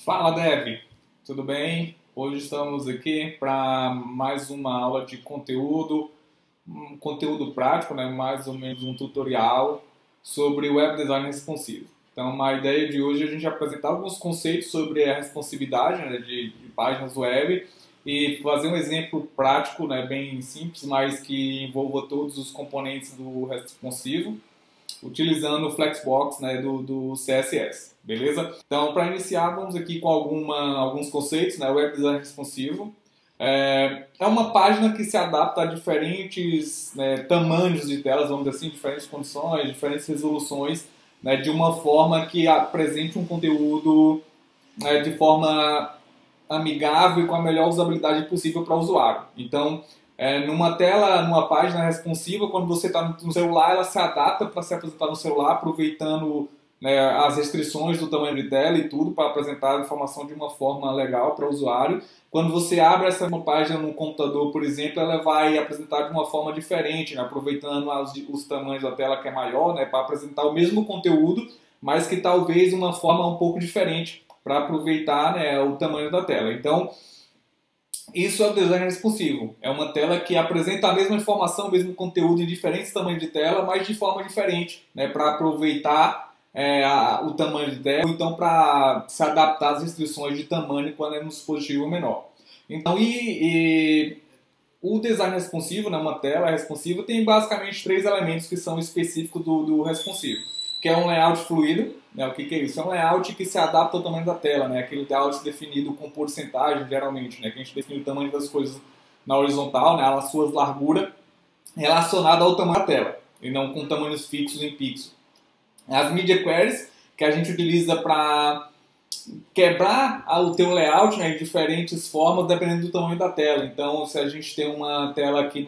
Fala, Dev! Tudo bem? Hoje estamos aqui para mais uma aula de conteúdo, um conteúdo prático, né? Mais ou menos um tutorial sobre web design responsivo. Então, a ideia de hoje é a gente apresentar alguns conceitos sobre a responsividade, né, de páginas web e fazer um exemplo prático, né, bem simples, mas que envolva todos os componentes do responsivo, utilizando o Flexbox, né, do CSS, beleza? Então, para iniciar, vamos aqui com alguns conceitos, né? Web Design Responsivo. É uma página que se adapta a diferentes, né, tamanhos de telas, vamos dizer assim, diferentes condições, diferentes resoluções, né, de uma forma que apresente um conteúdo, né, de forma amigável e com a melhor usabilidade possível para o usuário. Então, numa página responsiva, quando você está no celular, ela se adapta para se apresentar no celular, aproveitando, né, as restrições do tamanho de tela e tudo, para apresentar a informação de uma forma legal para o usuário. Quando você abre essa página no computador, por exemplo, ela vai apresentar de uma forma diferente, né, aproveitando os tamanhos da tela que é maior, né, para apresentar o mesmo conteúdo, mas que talvez de uma forma um pouco diferente, para aproveitar, né, o tamanho da tela. Então, isso é o design responsivo. É uma tela que apresenta a mesma informação, o mesmo conteúdo em diferentes tamanhos de tela, mas de forma diferente, né, para aproveitar o tamanho de tela, ou então para se adaptar às restrições de tamanho quando é no dispositivo menor. Então, o design responsivo, né, uma tela responsiva, tem basicamente três elementos que são específicos do responsivo, que é um layout fluido, né? O que é isso? É um layout que se adapta ao tamanho da tela, né? Aquele layout definido com porcentagem, geralmente, né? Que a gente define o tamanho das coisas na horizontal, né? A suas larguras, relacionada ao tamanho da tela, e não com tamanhos fixos em pixel. As media queries, que a gente utiliza para quebrar o teu layout, né, em diferentes formas, dependendo do tamanho da tela. Então, se a gente tem uma tela aqui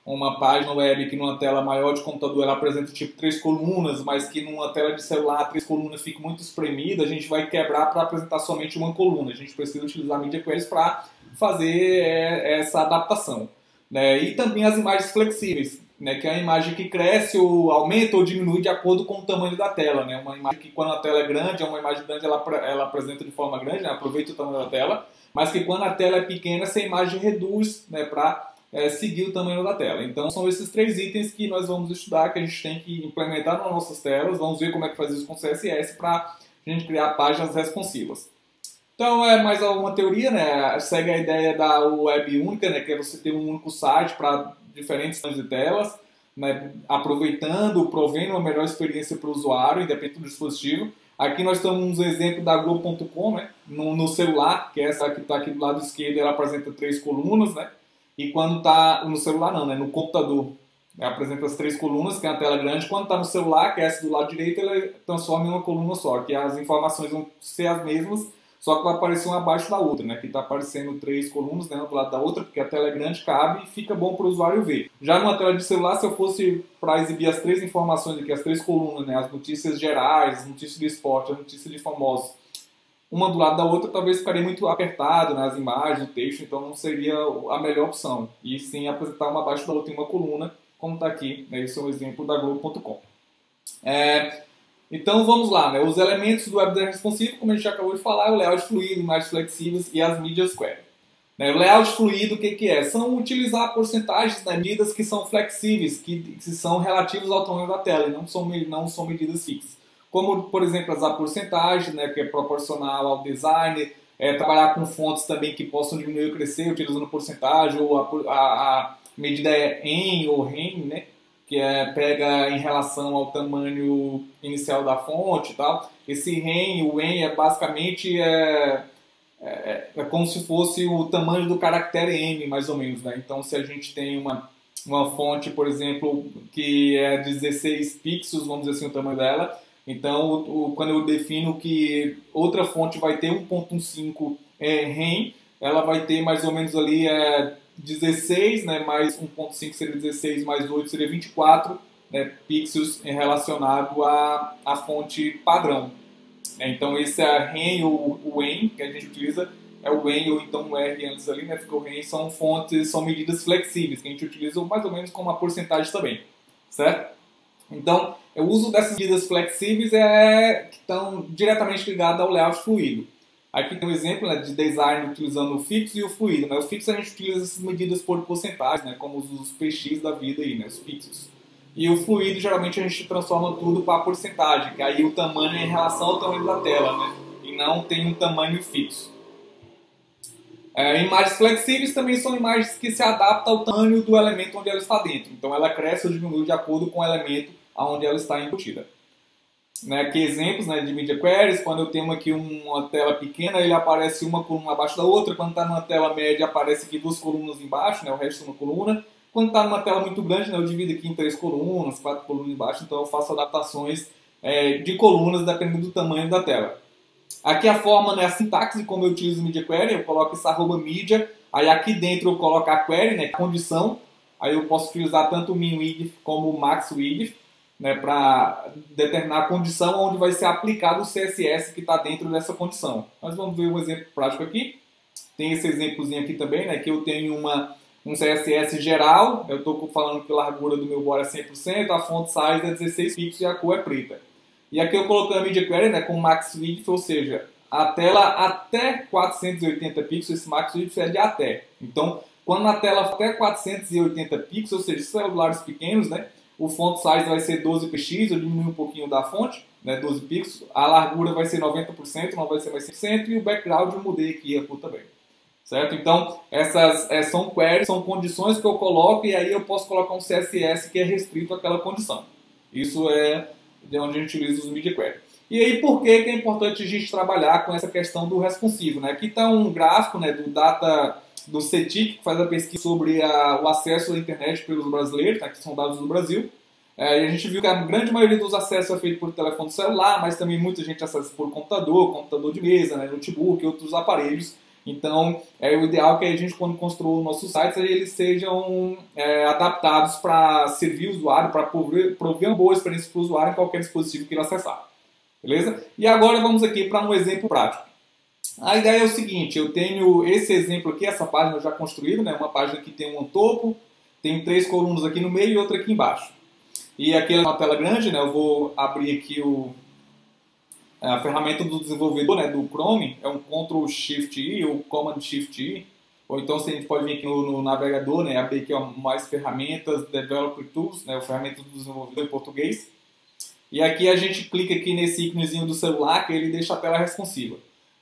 uma página web que numa tela maior de computador ela apresenta tipo 3 colunas, mas que numa tela de celular 3 colunas fica muito espremida, a gente vai quebrar para apresentar somente uma coluna. A gente precisa utilizar media queries para fazer essa adaptação, né? E também as imagens flexíveis, né, que é a imagem que cresce ou aumenta ou diminui de acordo com o tamanho da tela, né? Uma imagem que quando a tela é grande, é uma imagem grande, ela apresenta de forma grande, né? Aproveita o tamanho da tela, mas que quando a tela é pequena, essa imagem reduz, né, para seguir o tamanho da tela. Então são esses três itens que nós vamos estudar, que a gente tem que implementar nas nossas telas. Vamos ver como é que faz isso com CSS para a gente criar páginas responsivas. Então é mais uma teoria, né? Segue a ideia da web única, né? Que é você ter um único site para diferentes tamanhos de telas, né? Aproveitando, provendo uma melhor experiência para o usuário, independente do dispositivo. Aqui nós temos um exemplo da Globo.com, né? No celular, que é essa que está aqui do lado esquerdo, ela apresenta 3 colunas, né? E quando está no celular não, né? No computador, apresenta as 3 colunas, que é a tela grande. Quando está no celular, que é essa do lado direito, ela transforma em uma coluna só, que as informações vão ser as mesmas, só que vai aparecer uma abaixo da outra, né? Que está aparecendo 3 colunas, né, do lado da outra, porque a tela é grande, cabe e fica bom para o usuário ver. Já numa tela de celular, se eu fosse para exibir as 3 informações aqui, as 3 colunas, né? As notícias gerais, as notícias de esporte, as notícias de famosos, uma do lado da outra, talvez ficaria muito apertado, né, as imagens, o texto, então não seria a melhor opção. E sim apresentar uma abaixo da outra em uma coluna, como está aqui, né, esse é um exemplo da Globo.com. Então vamos lá, né, os elementos do web design responsivo, como a gente já acabou de falar, é o layout fluido, imagens flexíveis e as media query. O layout fluido, o que é? São utilizar porcentagens, né, medidas que são flexíveis, que são relativas ao tamanho da tela, e não são medidas fixas. Como, por exemplo, as porcentagens, né, que é proporcional ao design, trabalhar com fontes também que possam diminuir ou crescer utilizando porcentagem, ou a medida é em ou rem, né, que pega em relação ao tamanho inicial da fonte e tal. Esse rem, o en, basicamente como se fosse o tamanho do caractere M, mais ou menos, né? Então, se a gente tem uma fonte, por exemplo, que é 16 pixels, vamos dizer assim, o tamanho dela. Então, quando eu defino que outra fonte vai ter 1.15 rem, ela vai ter mais ou menos ali 16, né, mais 1.5 seria 16, mais 8 seria 24, né, pixels relacionado à fonte padrão. Então, esse é a rem ou o en que a gente utiliza, é o en ou então o r antes ali, né, ficou rem, são medidas flexíveis, que a gente utiliza mais ou menos como uma porcentagem também, certo? Então, o uso dessas medidas flexíveis que estão diretamente ligadas ao layout fluido. Aqui tem um exemplo, né, de design utilizando o fixo e o fluido, né? O fixo a gente utiliza essas medidas por porcentagem, né, como os PX da vida aí, né, os fixos. E o fluido, geralmente, a gente transforma tudo para porcentagem, que aí o tamanho é em relação ao tamanho da tela, né? E não tem um tamanho fixo. Imagens flexíveis também são imagens que se adaptam ao tamanho do elemento onde ela está dentro. Então, ela cresce ou diminui de acordo com o elemento onde ela está embutida. Aqui exemplos, né, de media queries. Quando eu tenho aqui uma tela pequena, ele aparece uma coluna abaixo da outra. Quando está numa tela média, aparece aqui 2 colunas embaixo, né, o resto é uma coluna. Quando está numa tela muito grande, né, eu divido aqui em 3 colunas, 4 colunas embaixo. Então eu faço adaptações de colunas dependendo do tamanho da tela. Aqui a forma, né, a sintaxe, como eu utilizo o media query. Eu coloco esse @media. Aí aqui dentro eu coloco a query, né, a condição. Aí eu posso utilizar tanto o min width como o max width, né, para determinar a condição onde vai ser aplicado o CSS que está dentro dessa condição. Nós vamos ver um exemplo prático aqui. Tem esse exemplozinho aqui também, né, que eu tenho um CSS geral. Eu estou falando que a largura do meu body é 100%, a font size é 16 pixels e a cor é preta. E aqui eu coloquei a media query, né, com max width, ou seja, a tela até 480 pixels, esse max width é de até. Então, quando a tela até 480 pixels, ou seja, celulares pequenos, né, o font size vai ser 12px, eu diminui um pouquinho da fonte, né, 12 pixels, a largura vai ser 90%, não vai ser mais 100%, e o background eu mudei aqui a cor também. Certo? Então, essas são queries, são condições que eu coloco, e aí eu posso colocar um CSS que é restrito àquela condição. Isso é de onde a gente utiliza os media queries. E aí, por que é importante a gente trabalhar com essa questão do responsivo? Né? Aqui está um gráfico, né, do CETIC, que faz a pesquisa sobre o acesso à internet pelos brasileiros, tá, que são dados do Brasil. E a gente viu que a grande maioria dos acessos é feito por telefone celular, mas também muita gente acessa por computador de mesa, né, notebook e outros aparelhos. Então, o ideal é que a gente, quando construa os nossos sites, eles sejam adaptados para servir o usuário, para prover uma boa experiência para o usuário em qualquer dispositivo que ele acessar. Beleza? E agora vamos aqui para um exemplo prático. A ideia é o seguinte, eu tenho esse exemplo aqui, essa página já construída, né? Uma página que tem um topo, tem 3 colunas aqui no meio e outra aqui embaixo. E aqui é uma tela grande, né? Eu vou abrir aqui a ferramenta do desenvolvedor, né? Do Chrome, é um Ctrl+Shift+I ou Command+Shift+I. Ou então a gente pode vir aqui no navegador, né? Abrir aqui mais ferramentas, Developer Tools, né? O ferramenta do desenvolvedor em português. E aqui a gente clica aqui nesse íconezinho do celular, que ele deixa a tela responsiva.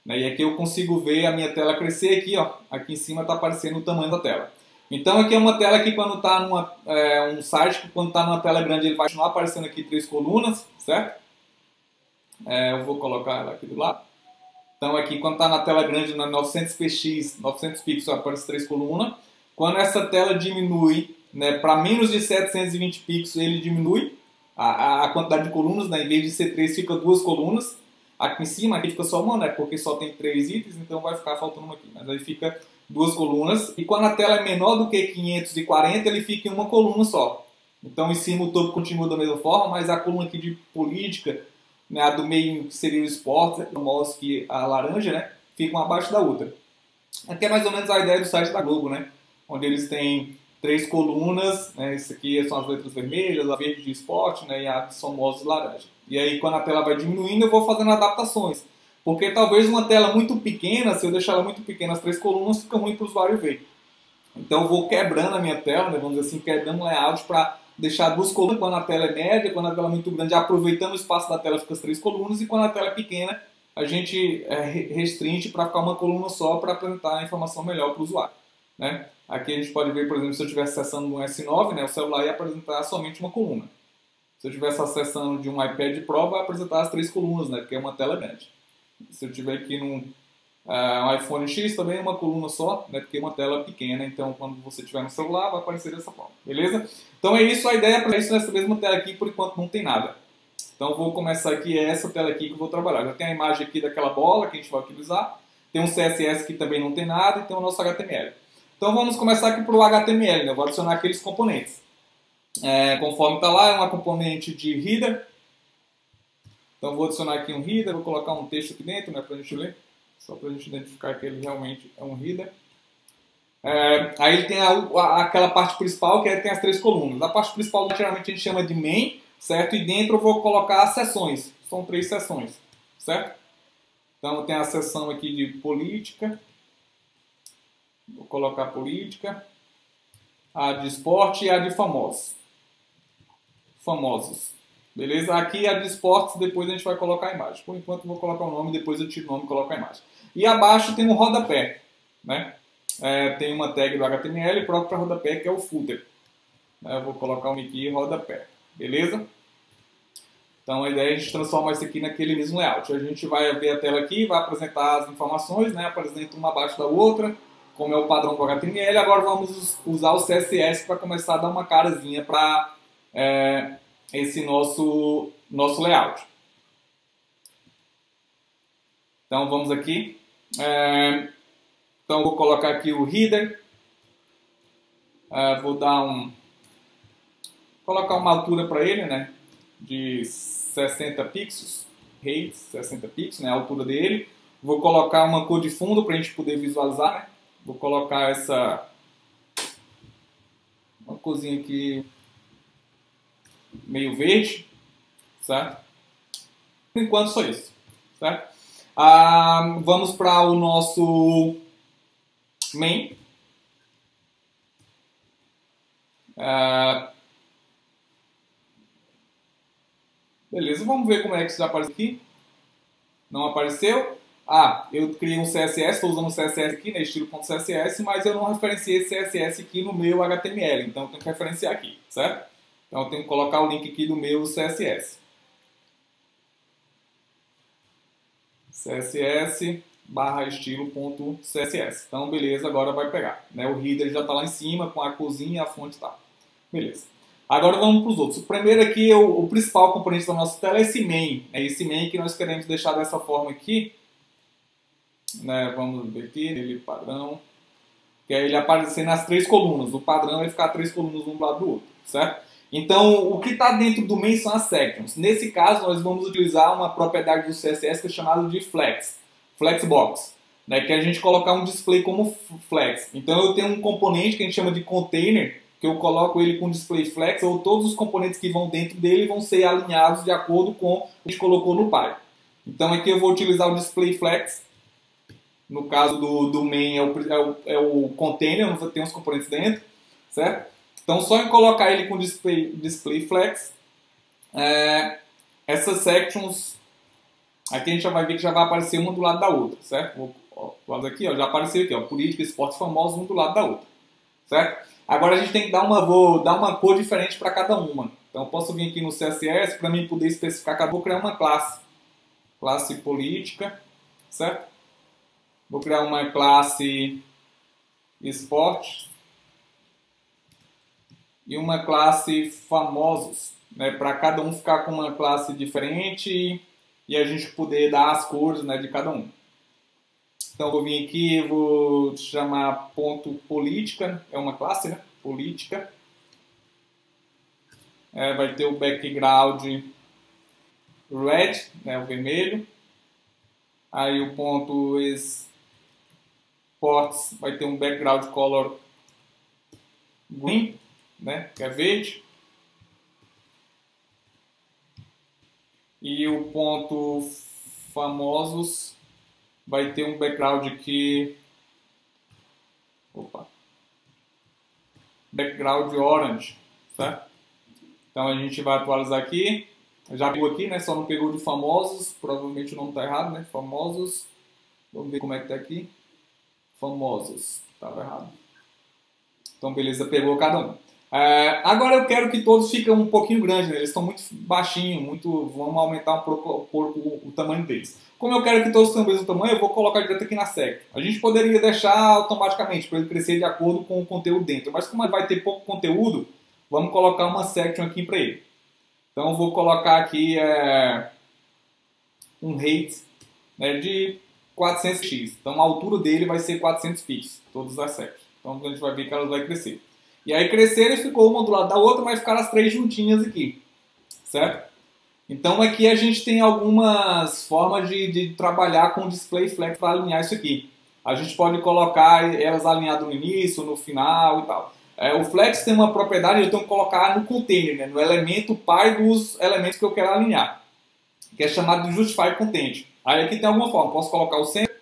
E aqui eu consigo ver a minha tela crescer aqui, ó. Aqui em cima está aparecendo o tamanho da tela. Então aqui é uma tela que quando está um site, que quando está numa tela grande ele vai continuar aparecendo aqui 3 colunas, certo? Eu vou colocar ela aqui do lado. Então aqui quando está na tela grande, na 900px, 900 pixels, aparece 3 colunas. Quando essa tela diminui, né, para menos de 720 pixels, ele diminui a quantidade de colunas, né? Em vez de ser 3, fica 2 colunas. Aqui em cima, aqui fica só uma, né? Porque só tem 3 itens, então vai ficar faltando uma aqui. Mas aí fica 2 colunas. E quando a tela é menor do que 540, ele fica em uma coluna só. Então em cima o topo continua da mesma forma, mas a coluna aqui de política, né, a do meio que seria o esporte, o mouse que a laranja, né? Ficam abaixo da outra. Aqui é mais ou menos a ideia do site da Globo, né? Onde eles têm 3 colunas, né? Isso aqui são as letras vermelhas, a verde de esporte, né? E a são mouse laranja. E aí quando a tela vai diminuindo, eu vou fazendo adaptações. Porque talvez uma tela muito pequena, se eu deixar ela muito pequena, as 3 colunas, fica ruim para o usuário ver. Então eu vou quebrando a minha tela, né? Vamos dizer assim, quebrando o layout para deixar 2 colunas quando a tela é média, quando a tela é muito grande, aproveitando o espaço da tela, fica as 3 colunas, e quando a tela é pequena, a gente restringe para ficar uma coluna só para apresentar a informação melhor para o usuário. Né? Aqui a gente pode ver, por exemplo, se eu estivesse acessando um S9, né, o celular ia apresentar somente uma coluna. Se eu estivesse acessando de um iPad Pro, vai apresentar as 3 colunas, né, porque é uma tela grande. Se eu estiver aqui num iPhone X, também é uma coluna só, né, porque é uma tela pequena, então quando você estiver no celular, vai aparecer dessa forma. Beleza? Então é isso, a ideia é para isso nessa mesma tela aqui, por enquanto não tem nada. Então vou começar aqui, essa tela aqui que eu vou trabalhar. Já tem a imagem aqui daquela bola que a gente vai utilizar, tem um CSS que também não tem nada e tem o nosso HTML. Então vamos começar aqui pelo HTML, né? Eu vou adicionar aqueles componentes. Conforme está lá, é uma componente de header. Então vou adicionar aqui um header, vou colocar um texto aqui dentro, né, para a gente ler. Só para a gente identificar que ele realmente é um header. Aí tem aquela parte principal que tem as 3 colunas. A parte principal geralmente a gente chama de main, certo? E dentro eu vou colocar seções, são 3 seções, certo? Então tem a seção aqui de política, vou colocar política, a de esporte e a de famosos. Beleza? Aqui a de esportes, depois a gente vai colocar a imagem. Por enquanto eu vou colocar o nome, depois eu tiro o nome e coloco a imagem. E abaixo tem um rodapé, né? Tem uma tag do HTML próprio para rodapé, que é o footer. Eu vou colocar um aqui rodapé, beleza? Então a ideia é a gente transformar isso aqui naquele mesmo layout. A gente vai ver a tela aqui, vai apresentar as informações, né? Apresenta uma abaixo da outra, como é o padrão do HTML. Agora vamos usar o CSS para começar a dar uma carazinha para esse nosso layout. Então vamos aqui. Então vou colocar aqui o header. Vou dar colocar uma altura para ele, né? De 60 pixels, height 60 pixels, né? A altura dele. Vou colocar uma cor de fundo para a gente poder visualizar, né? Vou colocar uma corzinha aqui meio verde, certo? Por enquanto só isso, certo? Vamos para o nosso main. Beleza, vamos ver como é que isso já apareceu aqui. Não apareceu. Eu criei um CSS, estou usando um CSS aqui, né, estilo.css, mas eu não referenciei esse CSS aqui no meu HTML, então eu tenho que referenciar aqui, certo? Então eu tenho que colocar o link aqui do meu CSS. CSS/estilo.css. Então, beleza, agora vai pegar. Né? O header já está lá em cima, com a cozinha, a fonte e tal. Beleza. Agora vamos para os outros. O primeiro aqui, o principal componente da nossa tela é esse main. É esse main que nós queremos deixar dessa forma aqui. Né? Vamos ver aqui, ele padrão. Que é ele aparecer nas 3 colunas. O padrão vai ficar 3 colunas um do lado do outro, certo? Então, o que está dentro do main são as sections. Nesse caso, nós vamos utilizar uma propriedade do CSS que é chamada de flexbox, né? Que é a gente colocar um display como flex. Então, eu tenho um componente que a gente chama de container, que eu coloco ele com display flex, ou todos os componentes que vão dentro dele vão ser alinhados de acordo com o que a gente colocou no pai. Então, aqui eu vou utilizar o display flex. No caso do main é o container, onde tem os componentes dentro, certo? Então, só em colocar ele com display flex, essas sections, aqui a gente já vai ver que já vai aparecer uma do lado da outra, certo? Aqui, já apareceu aqui, política, esportes famosos, um do lado da outra, certo? Agora a gente tem que vou dar uma cor diferente para cada uma. Então, eu posso vir aqui no CSS, para mim poder especificar, vou criar uma classe política, certo? Vou criar uma classe esporte e uma classe famosos, né, para cada um ficar com uma classe diferente e a gente poder dar as cores, né, de cada um. Então eu vou vir aqui, vou chamar ponto política, é uma classe, né, política. Vai ter o background red, né, o vermelho. Aí o ponto sports vai ter um background color green, né, que é verde. E o ponto famosos vai ter um background aqui, background orange, certo? Então a gente vai atualizar aqui. Já pegou aqui, né? Só não pegou de famosos, provavelmente o nome está errado, né? Famosos. Vamos ver como é que tá aqui. Famosos, estava errado. Então beleza, pegou cada um. Agora eu quero que todos fiquem um pouquinho grandes, né? Eles estão muito baixinhos, vamos aumentar um pouco o tamanho deles. Como eu quero que todos tenham o mesmo tamanho, eu vou colocar direto aqui na section. A gente poderia deixar automaticamente para ele crescer de acordo com o conteúdo dentro, mas como vai ter pouco conteúdo, vamos colocar uma section aqui para ele. Então eu vou colocar aqui um height, né, de 400x. Então a altura dele vai ser 400 pixels, todas as sections. Então a gente vai ver que elas vão crescer. E aí cresceram e ficou uma do lado da outra, mas ficaram as 3 juntinhas aqui, certo? Então aqui a gente tem algumas formas de trabalhar com o display flex para alinhar isso aqui. A gente pode colocar elas alinhadas no início, no final e tal. O flex tem uma propriedade, eu tenho que colocar no container, né, no elemento pai dos elementos que eu quero alinhar, que é chamado de justify content. Aí aqui tem alguma forma, posso colocar o centro,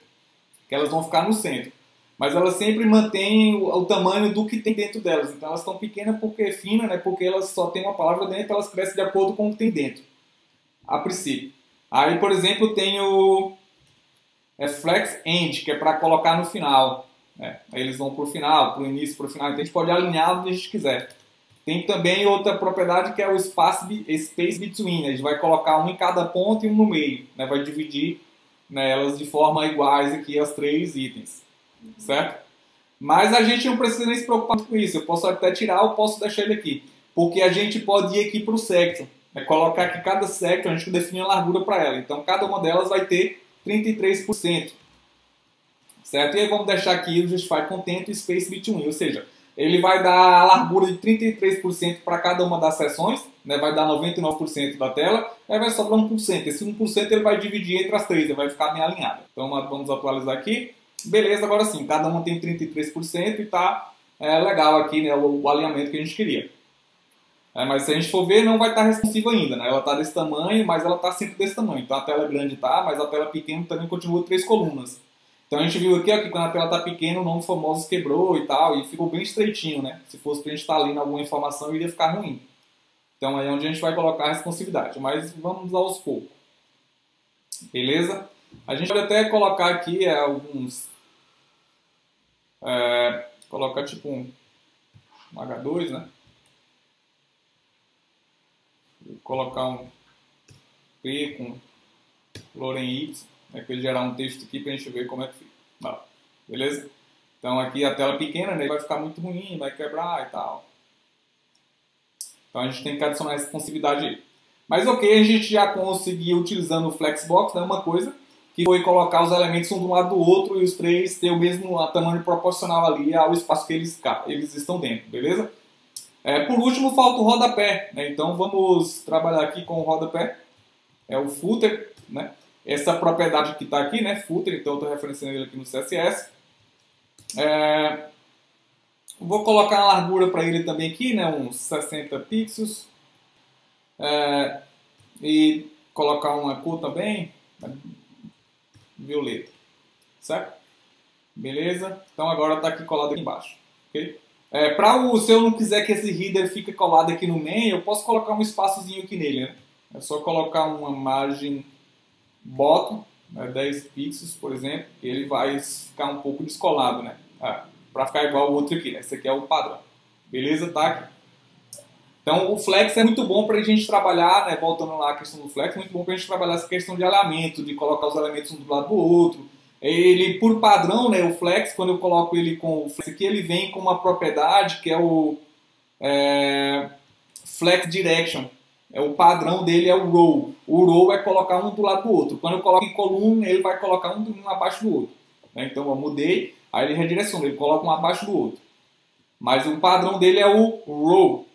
que elas vão ficar no centro, mas elas sempre mantêm o tamanho do que tem dentro delas. Então elas estão pequenas porque é fina, né, porque elas só tem uma palavra dentro, elas crescem de acordo com o que tem dentro, a princípio. Aí, por exemplo, eu tenho flex end, que é para colocar no final. Aí eles vão para o final, para o início, para o final. Então a gente pode alinhar onde a gente quiser. Tem também outra propriedade que é o space between. A gente vai colocar um em cada ponto e um no meio. Né? Vai dividir, né, elas de forma iguais aqui, as 3 itens. Certo? Mas a gente não precisa nem se preocupar com isso. Eu posso até tirar ou posso deixar ele aqui. Porque a gente pode ir aqui para o section. Colocar aqui cada section, a gente define a largura para ela. Então cada uma delas vai ter 33%. Certo? E aí vamos deixar aqui o justify content e space between, ou seja, ele vai dar a largura de 33% para cada uma das seções, né? Vai dar 99% da tela, aí vai sobrar 1%. Esse 1% ele vai dividir entre as 3, ele vai ficar bem alinhado. Então vamos atualizar aqui. Beleza, agora sim, cada uma tem 33% e está legal aqui, né, o alinhamento que a gente queria. Mas se a gente for ver, não vai estar responsiva ainda, né? Ela está desse tamanho, mas ela está sempre desse tamanho. Então a tela grande está, mas a tela pequena também continua 3 colunas. Então a gente viu aqui, ó, que quando a tela está pequena, o nome famosos quebrou e tal, e ficou bem estreitinho, né? Se fosse para a gente estar lendo alguma informação, iria ficar ruim. Então aí é onde a gente vai colocar a responsividade. Mas vamos aos poucos. Beleza? A gente pode até colocar aqui alguns... colocar tipo um H2, né? Vou colocar um P com Loren Y. Para ele gerar um texto aqui para a gente ver como é que fica. Beleza? Então aqui a tela pequena, né, vai ficar muito ruim, vai quebrar e tal. Então a gente tem que adicionar responsividade aí. Mas ok, a gente já conseguiu utilizando o Flexbox, né, uma coisa, que foi colocar os elementos um do lado do outro e os 3 ter o mesmo tamanho proporcional ali ao espaço que eles estão dentro, beleza? Por último, falta o rodapé, né? Então vamos trabalhar aqui com o rodapé. É o footer, né? Essa propriedade que está aqui, né, footer, então eu estou referenciando ele aqui no CSS. Vou colocar a largura para ele também aqui, né, uns 60 pixels. E colocar uma cor também, violeta, certo? Beleza? Então agora está aqui colado aqui embaixo. Okay? Se eu não quiser que esse header fique colado aqui no main, eu posso colocar um espaçozinho aqui nele, né? É só colocar uma margem bottom, né, 10 pixels, por exemplo, que ele vai ficar um pouco descolado, né? Para ficar igual o outro aqui, né? Esse aqui é o padrão. Beleza? Tá aqui. Então o flex é muito bom para a gente trabalhar, né? Voltando lá à questão do flex, muito bom para a gente trabalhar essa questão de alinhamento, de colocar os elementos um do lado do outro. Ele, por padrão, né, o flex, quando eu coloco ele com o flex aqui, ele vem com uma propriedade que é o flex direction. O padrão dele é o row. O row é colocar um do lado do outro. Quando eu coloco em coluna, ele vai colocar um abaixo do outro. Então eu mudei, aí ele redireciona, ele coloca um abaixo do outro. Mas o padrão dele é o row.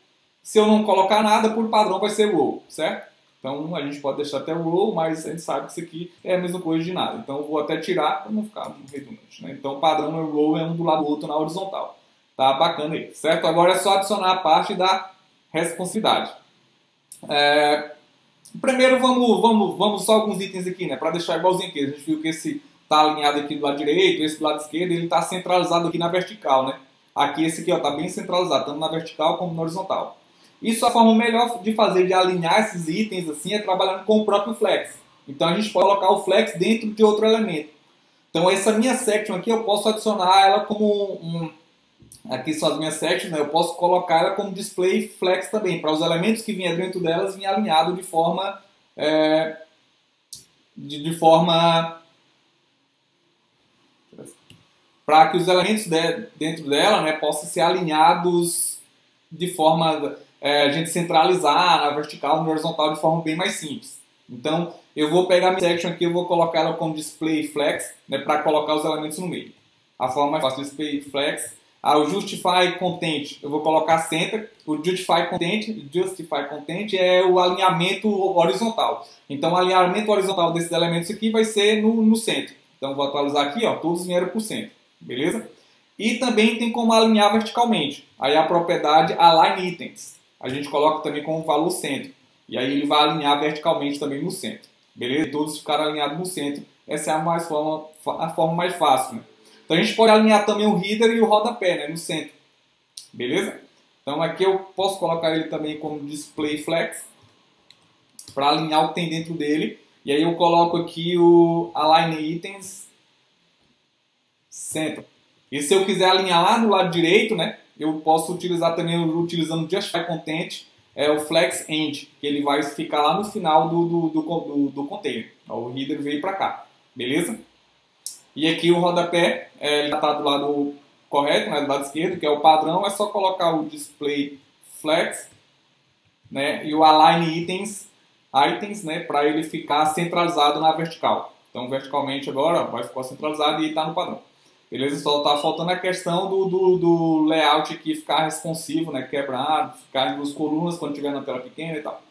Se eu não colocar nada, por padrão vai ser row, certo? Então a gente pode deixar até o row, mas a gente sabe que isso aqui é a mesma coisa de nada. Então eu vou até tirar para não ficar redundante, né? Então o padrão é o row, é um do lado do outro na horizontal. Tá bacana aí, certo? Agora é só adicionar a parte da responsividade. Primeiro vamos só alguns itens aqui, né? Para deixar igualzinho aqui. A gente viu que esse está alinhado aqui do lado direito, esse do lado esquerdo, ele está centralizado aqui na vertical, né? Aqui esse aqui está bem centralizado, tanto na vertical como na horizontal. Isso, a forma melhor de fazer, de alinhar esses itens assim, é trabalhando com o próprio flex. Então a gente pode colocar o flex dentro de outro elemento. Então essa minha section aqui eu posso adicionar ela como aqui são as minhas sections, né? Eu posso colocar ela como display flex também, para os elementos que vinham dentro delas virem alinhados de forma para que os elementos dentro dela, né, possam ser alinhados de forma a gente centralizar na vertical, na horizontal de forma bem mais simples. Então eu vou pegar a minha section aqui, eu vou colocar ela como display flex, né, para colocar os elementos no meio. A forma mais fácil, display flex. O justify content, eu vou colocar center. O justify content é o alinhamento horizontal. Então o alinhamento horizontal desses elementos aqui vai ser no centro. Então vou atualizar aqui, ó, todos vieram para o centro. Beleza? E também tem como alinhar verticalmente. Aí a propriedade Align Items. A gente coloca também como valor centro. E aí ele vai alinhar verticalmente também no centro. Beleza? Todos ficaram alinhados no centro. Essa é a forma mais fácil, né? Então a gente pode alinhar também o header e o rodapé, né, no centro. Beleza? Então aqui eu posso colocar ele também como Display Flex para alinhar o que tem dentro dele. E aí eu coloco aqui o Align Items Center. E se eu quiser alinhar lá do lado direito, né, eu posso utilizar também, utilizando Justify Content, o Flex End, que ele vai ficar lá no final do container. O header veio para cá. Beleza? E aqui o rodapé, ele está do lado correto, né, do lado esquerdo, que é o padrão. É só colocar o Display Flex, né, e o Align Items, né, para ele ficar centralizado na vertical. Então, verticalmente agora vai ficar centralizado e está no padrão. Beleza? Só está faltando a questão do layout aqui ficar responsivo, né, quebrado, ficar em duas colunas quando estiver na tela pequena e tal.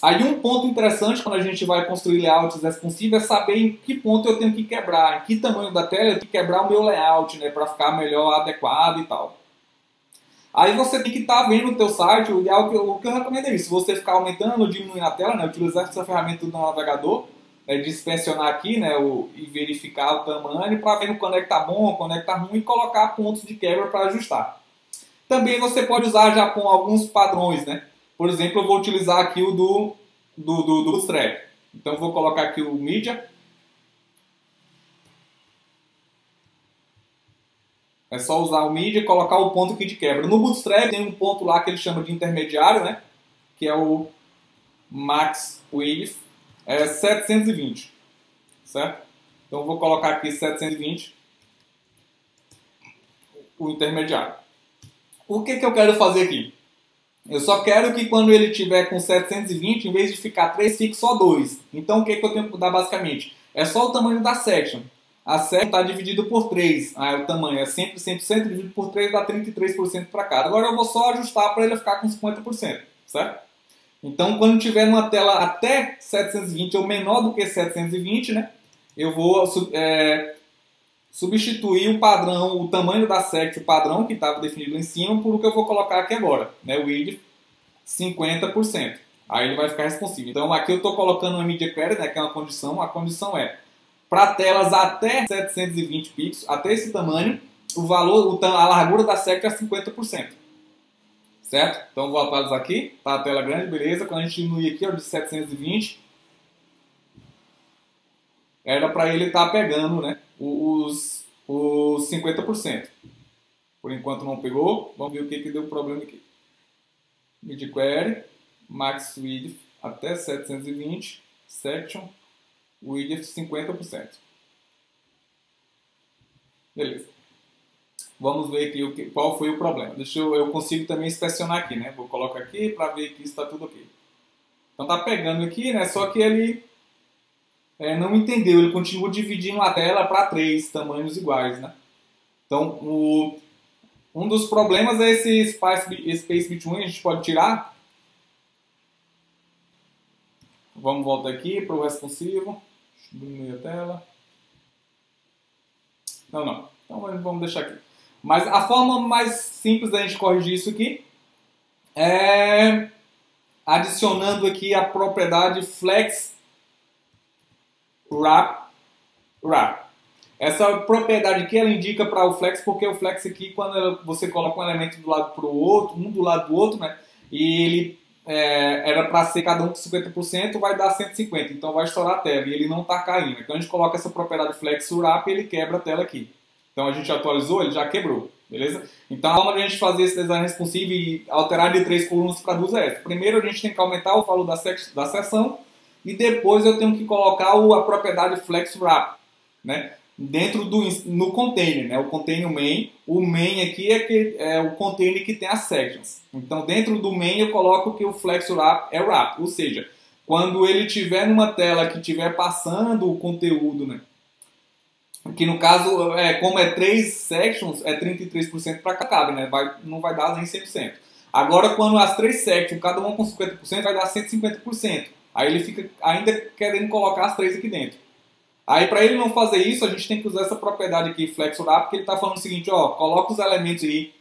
Aí um ponto interessante quando a gente vai construir layouts responsivos é saber em que ponto eu tenho que quebrar, em que tamanho da tela eu tenho que quebrar o meu layout, né, para ficar melhor adequado e tal. Aí você tem que estar vendo no teu site, o que eu recomendo é isso, se você ficar aumentando ou diminuindo a tela, né, utilizar essa ferramenta do navegador, de inspecionar aqui, né, e verificar o tamanho para ver quando é que está bom, quando é que está ruim e colocar pontos de quebra para ajustar. Também você pode usar já com alguns padrões, né? Por exemplo, eu vou utilizar aqui o do Bootstrap. Então eu vou colocar aqui o Media. É só usar o Media e colocar o ponto aqui de quebra. No Bootstrap tem um ponto lá que ele chama de intermediário, né? Que é o Max Width. 720, certo? Então eu vou colocar aqui 720, o intermediário. O que eu quero fazer aqui? Eu só quero que quando ele tiver com 720, em vez de ficar 3, fique só 2. Então o que eu tenho que mudar basicamente? É só o tamanho da section. A section está dividida por 3. O tamanho é sempre 100%, dividido por 3 dá 33% para cada. Agora eu vou só ajustar para ele ficar com 50%, certo? Então, quando tiver numa tela até 720 ou menor do que 720, né, eu vou substituir o padrão, o tamanho da section, o padrão que estava definido lá em cima, por o que eu vou colocar aqui agora, né, o width 50%. Aí ele vai ficar responsivo. Então, aqui eu estou colocando uma media query, né, que é uma condição. A condição é, para telas até 720 pixels, até esse tamanho, a largura da section é 50%. Certo? Então vou atualizar aqui, tá a tela grande, beleza. Quando a gente diminuir aqui, ó, de 720, era para ele estar pegando, né, os 50%. Por enquanto não pegou. Vamos ver o que deu problema aqui. Mid query, max width até 720, section, width 50%. Beleza. Vamos ver aqui qual foi o problema. Eu consigo também inspecionar aqui, né? Vou colocar aqui para ver que está tudo ok. Então tá pegando aqui, né? Só que ele não entendeu. Ele continua dividindo a tela para 3 tamanhos iguais, né? Então um dos problemas é esse space between. A gente pode tirar. Vamos voltar aqui para o responsivo. Deixa eu diminuir a tela. Não. Então vamos deixar aqui. Mas a forma mais simples da gente corrigir isso aqui é adicionando aqui a propriedade Flex Wrap. Essa propriedade aqui ela indica para o Flex, porque o Flex aqui, quando você coloca um elemento do lado para o outro, um do lado do outro, né? E ele era para ser cada um com 50%, vai dar 150%. Então vai estourar a tela e ele não está caindo. Então a gente coloca essa propriedade Flex Wrap e ele quebra a tela aqui. Então a gente atualizou, ele já quebrou, beleza? Então a forma de a gente fazer esse design responsive e alterar de 3 colunas para 2 é essa. Primeiro a gente tem que aumentar o valor da seção e depois eu tenho que colocar a propriedade Flex Wrap, né? No container, né? O container main. O main aqui é o container que tem as sections. Então dentro do main eu coloco que o Flex Wrap é wrap, ou seja, quando ele estiver numa tela que estiver passando o conteúdo, né? Que no caso, como é 3 sections, é 33% para cada, né? Não vai dar nem 100%. Agora, quando as 3 sections, cada uma com 50%, vai dar 150%. Aí ele fica ainda querendo colocar as 3 aqui dentro. Aí, para ele não fazer isso, a gente tem que usar essa propriedade aqui, flexurar, porque ele está falando o seguinte, ó, coloca os elementos aí,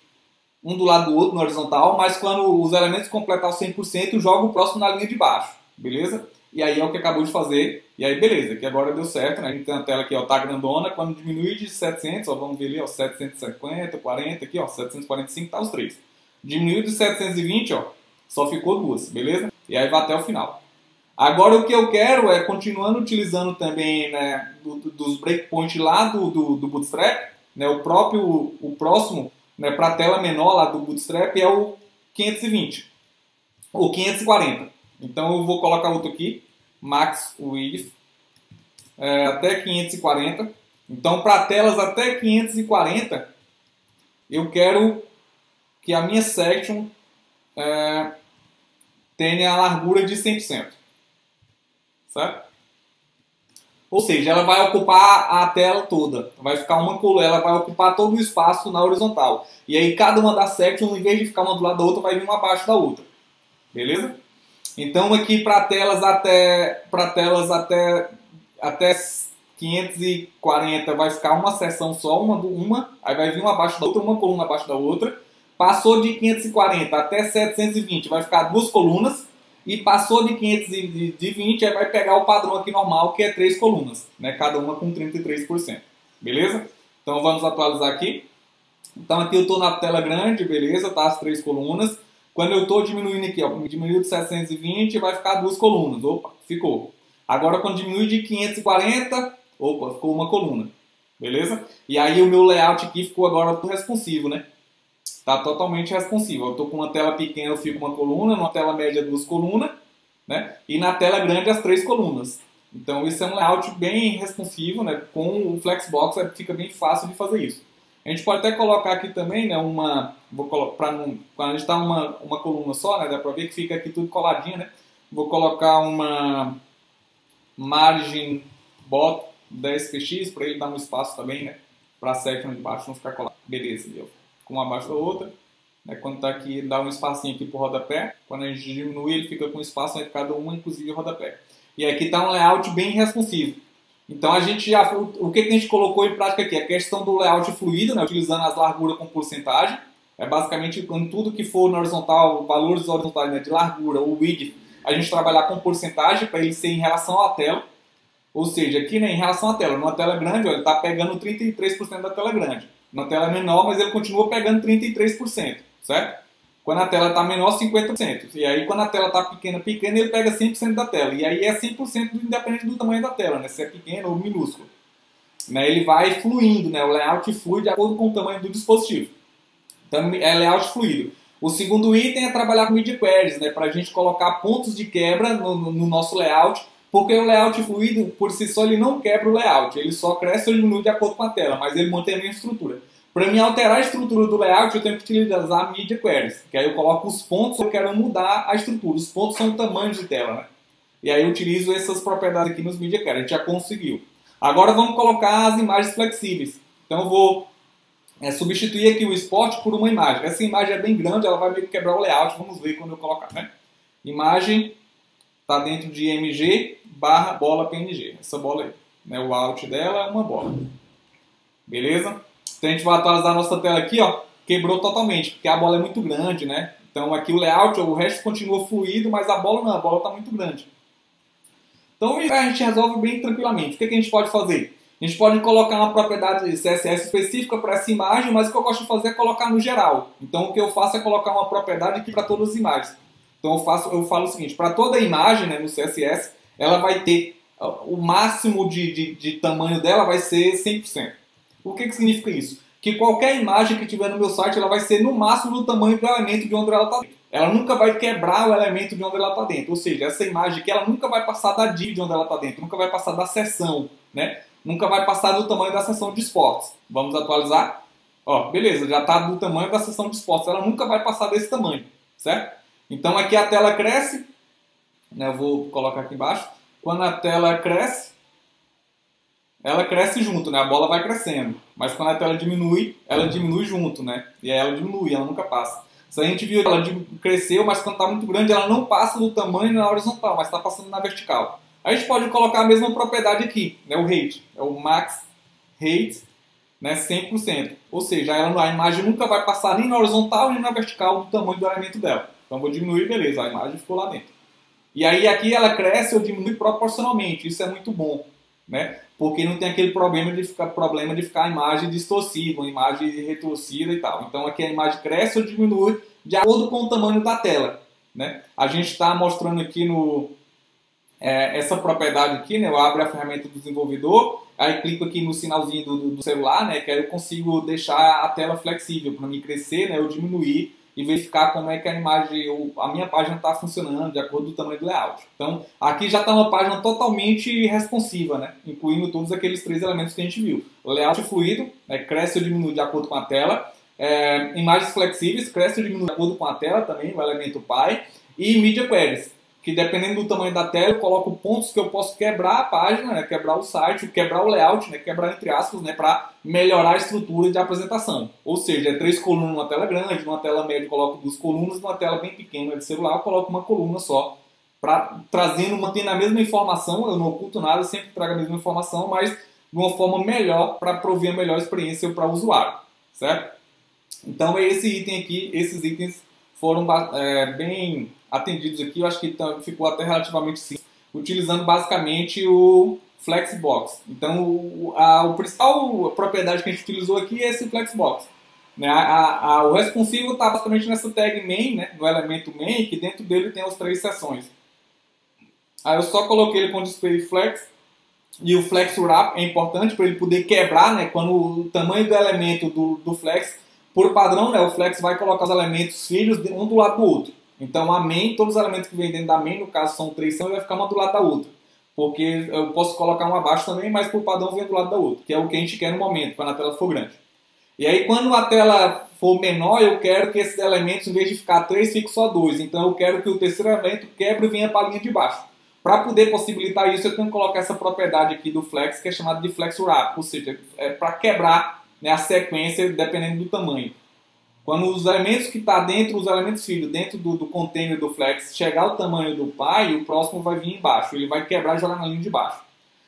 um do lado do outro, na horizontal, mas quando os elementos completar o 100%, joga o próximo na linha de baixo, beleza? E aí é o que acabou de fazer, e aí beleza, que agora deu certo, né? A gente tem a tela aqui, ó, tá grandona, quando diminui de 700, ó, vamos ver ali, ó, 750, 40, aqui, ó, 745, tá os três. Diminuiu de 720, ó, só ficou duas, beleza? E aí vai até o final. Agora o que eu quero é, continuando utilizando também, né, dos breakpoints lá do Bootstrap, né, o próximo, né, para a tela menor lá do Bootstrap é o 520, ou 540. Então eu vou colocar outro aqui, max width, até 540. Então para telas até 540, eu quero que a minha section tenha a largura de 100%. Certo? Ou seja, ela vai ocupar a tela toda. Vai ficar uma coluna, ela vai ocupar todo o espaço na horizontal. E aí cada uma das sections, em vez de ficar uma do lado da outra, vai vir uma abaixo da outra. Beleza? Então aqui para telas até 540 vai ficar uma seção só, aí vai vir uma abaixo da outra, uma coluna abaixo da outra. Passou de 540 até 720 vai ficar duas colunas. E passou de 520, aí vai pegar o padrão aqui normal, que é 3 colunas, né? Cada uma com 33%. Beleza? Então vamos atualizar aqui. Então aqui eu estou na tela grande, beleza? Tá as 3 colunas. Quando eu estou diminuindo aqui, ó, diminuiu de 720, vai ficar 2 colunas. Opa, ficou. Agora quando diminui de 540, opa, ficou uma coluna. Beleza? E aí o meu layout aqui ficou agora responsivo, né? Está totalmente responsivo. Eu estou com uma tela pequena, eu fico uma coluna, numa tela média, 2 colunas, né? E na tela grande, as 3 colunas. Então, isso é um layout bem responsivo, né? Com o Flexbox fica bem fácil de fazer isso. A gente pode até colocar aqui também, né? Quando a gente está uma coluna só, né? Dá para ver que fica aqui tudo coladinho, né? Vou colocar uma margin bot 10px para ele dar um espaço também, né? Para a section de baixo não ficar colado. Beleza, deu. Uma abaixo da outra, né? Quando está aqui, dá um espacinho aqui para o rodapé. Quando a gente diminui, ele fica com espaço entre cada uma, inclusive o rodapé. E aqui está um layout bem responsivo. Então a gente o que a gente colocou em prática aqui? A questão do layout fluido, né? Utilizando as larguras com porcentagem. É basicamente em tudo que for na horizontal, valores horizontais, né? De largura ou width, a gente trabalhar com porcentagem para ele ser em relação à tela. Ou seja, aqui, né, em relação à tela, numa tela grande, ó, ele está pegando 33% da tela grande. Na tela menor, mas ele continua pegando 33%, certo? Quando a tela está menor, 50%. E aí, quando a tela está pequena, ele pega 100% da tela. E aí é 100% independente do tamanho da tela, né? Se é pequeno ou minúsculo. Né? Ele vai fluindo, né? O layout flui de acordo com o tamanho do dispositivo. Então, é layout fluido. O segundo item é trabalhar com media queries, né? Para a gente colocar pontos de quebra no nosso layout. Porque o layout fluido, por si só, ele não quebra o layout. Ele só cresce ou diminui de acordo com a tela, mas ele mantém a mesma estrutura. Para mim alterar a estrutura do layout, eu tenho que utilizar media queries. Que aí eu coloco os pontos, eu quero mudar a estrutura. Os pontos são tamanhos de tela, né? E aí eu utilizo essas propriedades aqui nos media queries. A gente já conseguiu. Agora vamos colocar as imagens flexíveis. Então eu vou substituir aqui o export por uma imagem. Essa imagem é bem grande, ela vai meio que quebrar o layout. Vamos ver quando eu colocar, né? Imagem está dentro de mg/bola.png. Essa bola aí, né? O out dela é uma bola. Beleza? Então a gente vai atualizar a nossa tela aqui, ó. Quebrou totalmente, porque a bola é muito grande, né? Então aqui o layout, o resto continua fluido, mas a bola não, a bola está muito grande. Então a gente resolve bem tranquilamente. O que a gente pode fazer? A gente pode colocar uma propriedade CSS específica para essa imagem, mas o que eu gosto de fazer é colocar no geral. Então o que eu faço é colocar uma propriedade aqui para todas as imagens. Então eu falo o seguinte, para toda imagem, né, no CSS, ela vai ter o máximo de tamanho dela vai ser 100%. O que significa isso? Que qualquer imagem que tiver no meu site, ela vai ser no máximo do tamanho do elemento de onde ela está dentro. Ela nunca vai quebrar o elemento de onde ela está dentro. Ou seja, essa imagem aqui, ela nunca vai passar da div de onde ela está dentro, nunca vai passar da seção, né? Nunca vai passar do tamanho da seção de esportes. Vamos atualizar? Ó, beleza, já está do tamanho da seção de esportes. Ela nunca vai passar desse tamanho, certo? Então aqui a tela cresce, né? Eu vou colocar aqui embaixo. Quando a tela cresce, ela cresce junto, né? A bola vai crescendo. Mas quando a tela diminui, ela diminui junto, né? E aí ela diminui, ela nunca passa. Se a gente viu, ela cresceu, mas quando está muito grande, ela não passa do tamanho na horizontal, mas está passando na vertical. A gente pode colocar a mesma propriedade aqui, né, o height, é o max height, né, 100%. Ou seja, a imagem nunca vai passar nem na horizontal nem na vertical do tamanho do elemento dela. Então vou diminuir, beleza, a imagem ficou lá dentro. E aí aqui ela cresce ou diminui proporcionalmente, isso é muito bom, né? Porque não tem aquele problema de ficar a imagem distorcida, uma imagem retorcida e tal. Então aqui a imagem cresce ou diminui de acordo com o tamanho da tela, né? A gente está mostrando aqui essa propriedade aqui, né? Eu abro a ferramenta do desenvolvedor, aí clico aqui no sinalzinho do celular, né? Que aí eu consigo deixar a tela flexível para mim crescer, né? Ou diminuir e verificar como é que a imagem, a minha página está funcionando de acordo com o tamanho do layout. Então, aqui já está uma página totalmente responsiva, né? Incluindo todos aqueles 3 elementos que a gente viu. O layout fluido, né? Cresce ou diminui de acordo com a tela. Imagens flexíveis, cresce ou diminui de acordo com a tela também, o elemento Py. E Media Queries, que dependendo do tamanho da tela, eu coloco pontos que eu posso quebrar a página, né, quebrar o site, quebrar o layout, né, quebrar entre aspas, né, para melhorar a estrutura de apresentação. Ou seja, 3 colunas numa tela grande, numa tela média eu coloco 2 colunas, numa tela bem pequena de celular eu coloco uma coluna só, mantendo a mesma informação, eu não oculto nada, eu sempre trago a mesma informação, mas de uma forma melhor, para prover a melhor experiência para o usuário, certo? Então é esse item aqui, esses itens foram bem atendidos aqui, eu acho que ficou até relativamente simples, utilizando basicamente o Flexbox. Então, a principal propriedade que a gente utilizou aqui é esse Flexbox. Né? O responsivo está basicamente nessa tag main, né? No elemento main, que dentro dele tem as 3 seções. Aí eu só coloquei ele com display flex, e o flex wrap é importante para ele poder quebrar, né? Quando o tamanho do elemento do flex, por padrão, né? O flex vai colocar os elementos filhos um do lado do outro. Então a main, todos os elementos que vêm dentro da main, no caso são 3, vai ficar uma do lado da outra. Porque eu posso colocar uma abaixo também, mas por padrão vem do lado da outra, que é o que a gente quer no momento, quando a tela for grande. E aí quando a tela for menor, eu quero que esses elementos, em vez de ficar 3, fiquem só 2. Então eu quero que o terceiro elemento quebre e venha para a linha de baixo. Para poder possibilitar isso, eu tenho que colocar essa propriedade aqui do flex, que é chamada de flex wrap, ou seja, é para quebrar, né, a sequência dependendo do tamanho. Quando os elementos que estão dentro, os elementos filhos, dentro do container do flex, chegar ao tamanho do Py, o próximo vai vir embaixo. Ele vai quebrar e jogar na linha de baixo.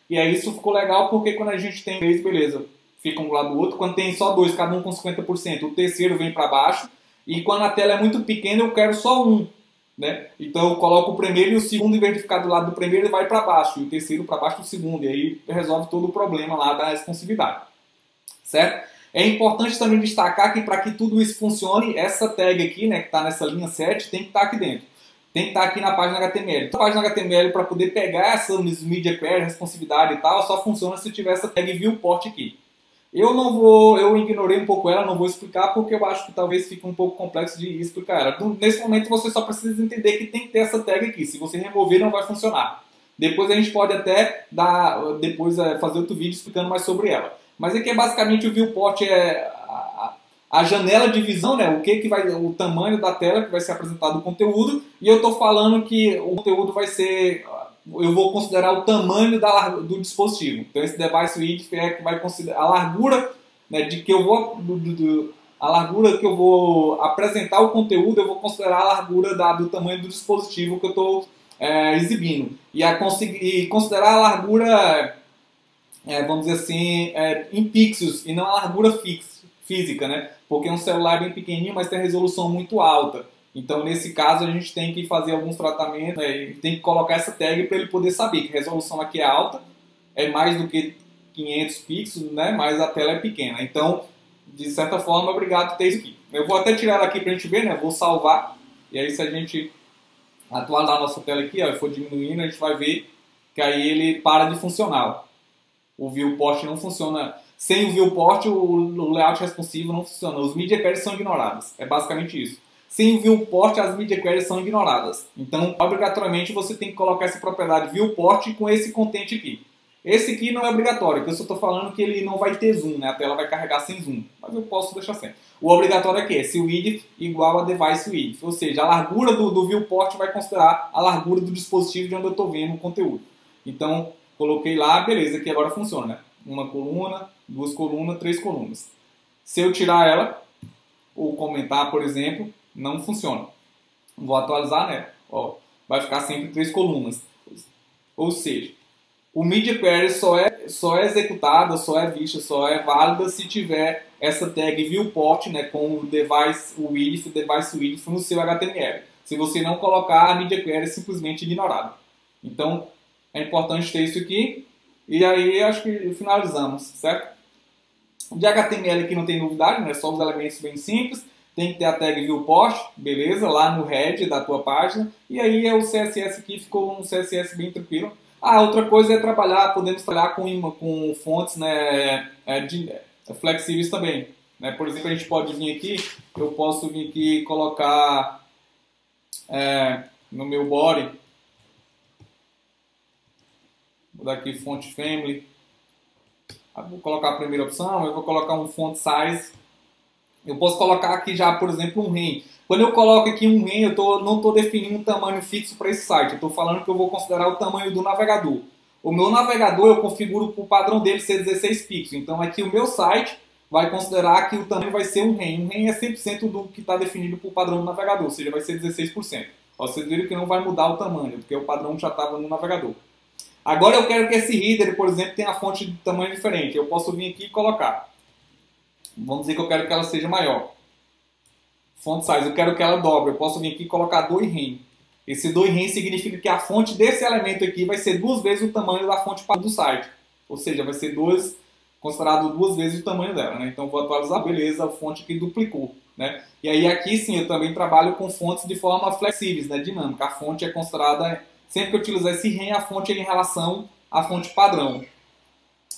E aí isso ficou legal porque quando a gente tem 3, beleza, fica um do lado do outro. Quando tem só 2, cada um com 50%, o terceiro vem para baixo. E quando a tela é muito pequena, eu quero só um. Né? Então eu coloco o primeiro e o segundo, em vez de ficar do lado do primeiro, ele vai para baixo. E o terceiro para baixo do segundo. E aí resolve todo o problema lá da responsividade. Certo? É importante também destacar que para que tudo isso funcione, essa tag aqui, né, que está nessa linha 7, tem que estar aqui dentro. Tem que estar aqui na página HTML. Então, a página HTML, para poder pegar essas media query, responsividade e tal, só funciona se tiver essa tag viewport aqui. Eu ignorei um pouco ela, não vou explicar, porque eu acho que talvez fique um pouco complexo de explicar ela. Nesse momento, você só precisa entender que tem que ter essa tag aqui. Se você remover, não vai funcionar. Depois a gente pode até fazer outro vídeo explicando mais sobre ela. Mas aqui é basicamente o viewport, a janela de visão, né? O tamanho da tela que vai ser apresentado o conteúdo. E eu estou falando que o conteúdo vai ser, eu vou considerar o tamanho do dispositivo. Então esse device width é que vai considerar a largura, né, a largura que eu vou apresentar o conteúdo, eu vou considerar a largura do tamanho do dispositivo que eu estou exibindo. E considerar a largura, vamos dizer assim, em pixels e não a largura física, né? Porque um celular é bem pequenininho, mas tem resolução muito alta. Então, nesse caso, a gente tem que fazer alguns tratamentos, né? Tem que colocar essa tag para ele poder saber que a resolução aqui é alta, é mais do que 500 pixels, né? Mas a tela é pequena. Então, de certa forma, obrigado por ter isso aqui. Eu vou até tirar ela aqui para a gente ver, né? Vou salvar. E aí, se a gente atualizar a nossa tela aqui, ó, e for diminuindo, a gente vai ver que aí ele para de funcionar. O viewport não funciona. Sem o viewport, o layout responsivo não funciona. Os media queries são ignorados. É basicamente isso. Sem o viewport, as media queries são ignoradas. Então, obrigatoriamente, você tem que colocar essa propriedade viewport com esse content aqui. Esse aqui não é obrigatório, porque eu só estou falando que ele não vai ter zoom, né? A tela vai carregar sem zoom. Mas eu posso deixar sem. O obrigatório aqui é se o width igual a device width. Ou seja, a largura do viewport vai considerar a largura do dispositivo de onde eu estou vendo o conteúdo. Então, coloquei lá, beleza, aqui agora funciona, né? Uma coluna, 2 colunas, 3 colunas. Se eu tirar ela, ou comentar, por exemplo, não funciona. Vou atualizar, né? Ó, vai ficar sempre 3 colunas. Ou seja, o Media Query só é executada, só é vista, só é válida se tiver essa tag viewport, né, com o device width no seu HTML. Se você não colocar, a Media Query é simplesmente ignorada. Então, é importante ter isso aqui. E aí, acho que finalizamos, certo? De HTML aqui não tem novidade, né? Só os elementos bem simples. Tem que ter a tag viewport, beleza? Lá no head da tua página. E aí, o CSS aqui ficou um CSS bem tranquilo. Ah, outra coisa é podemos trabalhar com fontes, né, flexíveis também. Né? Por exemplo, a gente pode vir aqui, eu posso vir aqui e colocar no meu body, vou dar aqui font family, vou colocar a primeira opção, eu vou colocar um font size, eu posso colocar aqui já, por exemplo, um REM. Quando eu coloco aqui um REM, eu não estou definindo um tamanho fixo para esse site. Eu estou falando que eu vou considerar o tamanho do navegador. O meu navegador, eu configuro para o padrão dele ser 16 pixels. Então, aqui o meu site vai considerar que o tamanho vai ser um REM. Um REM é 100% do que está definido para o padrão do navegador, ou seja, vai ser 16%. Vocês viram que não vai mudar o tamanho, porque o padrão já estava no navegador. Agora eu quero que esse header, por exemplo, tenha a fonte de tamanho diferente. Eu posso vir aqui e colocar. Vamos dizer que eu quero que ela seja maior. Font size, eu quero que ela dobre. Eu posso vir aqui e colocar 2 rem. Esse 2 rem significa que a fonte desse elemento aqui vai ser 2 vezes o tamanho da fonte do site. Ou seja, vai ser considerado 2 vezes o tamanho dela. Né? Então vou atualizar, beleza, a fonte que duplicou. Né? E aí aqui sim, eu também trabalho com fontes de forma flexíveis, né? Dinâmica. A fonte é considerada, sempre que eu utilizar esse rem, a fonte é em relação à fonte padrão.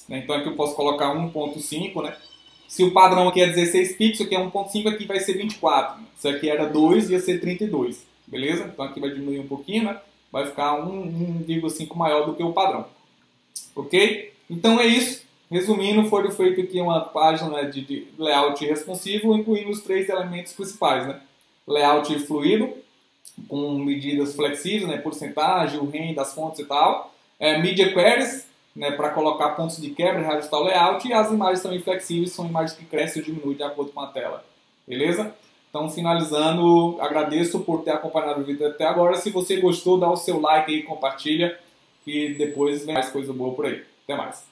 Né? Então aqui eu posso colocar 1.5, né? Se o padrão aqui é 16 pixels, aqui é 1.5, aqui vai ser 24. Se aqui era 2, ia ser 32. Beleza? Então aqui vai diminuir um pouquinho, né? Vai ficar 1,5 maior do que o padrão. Ok? Então é isso. Resumindo, foi feito aqui uma página de layout responsivo, incluindo os 3 elementos principais, né? Layout fluido, com medidas flexíveis, né? Porcentagem, o REM das fontes e tal. Media Queries, né, para colocar pontos de quebra e reajustar o layout, e as imagens também flexíveis são imagens que crescem ou diminuem de acordo com a tela. Beleza? Então, finalizando, agradeço por ter acompanhado o vídeo até agora. Se você gostou, dá o seu like aí, compartilha, e depois vem mais coisa boa por aí. Até mais!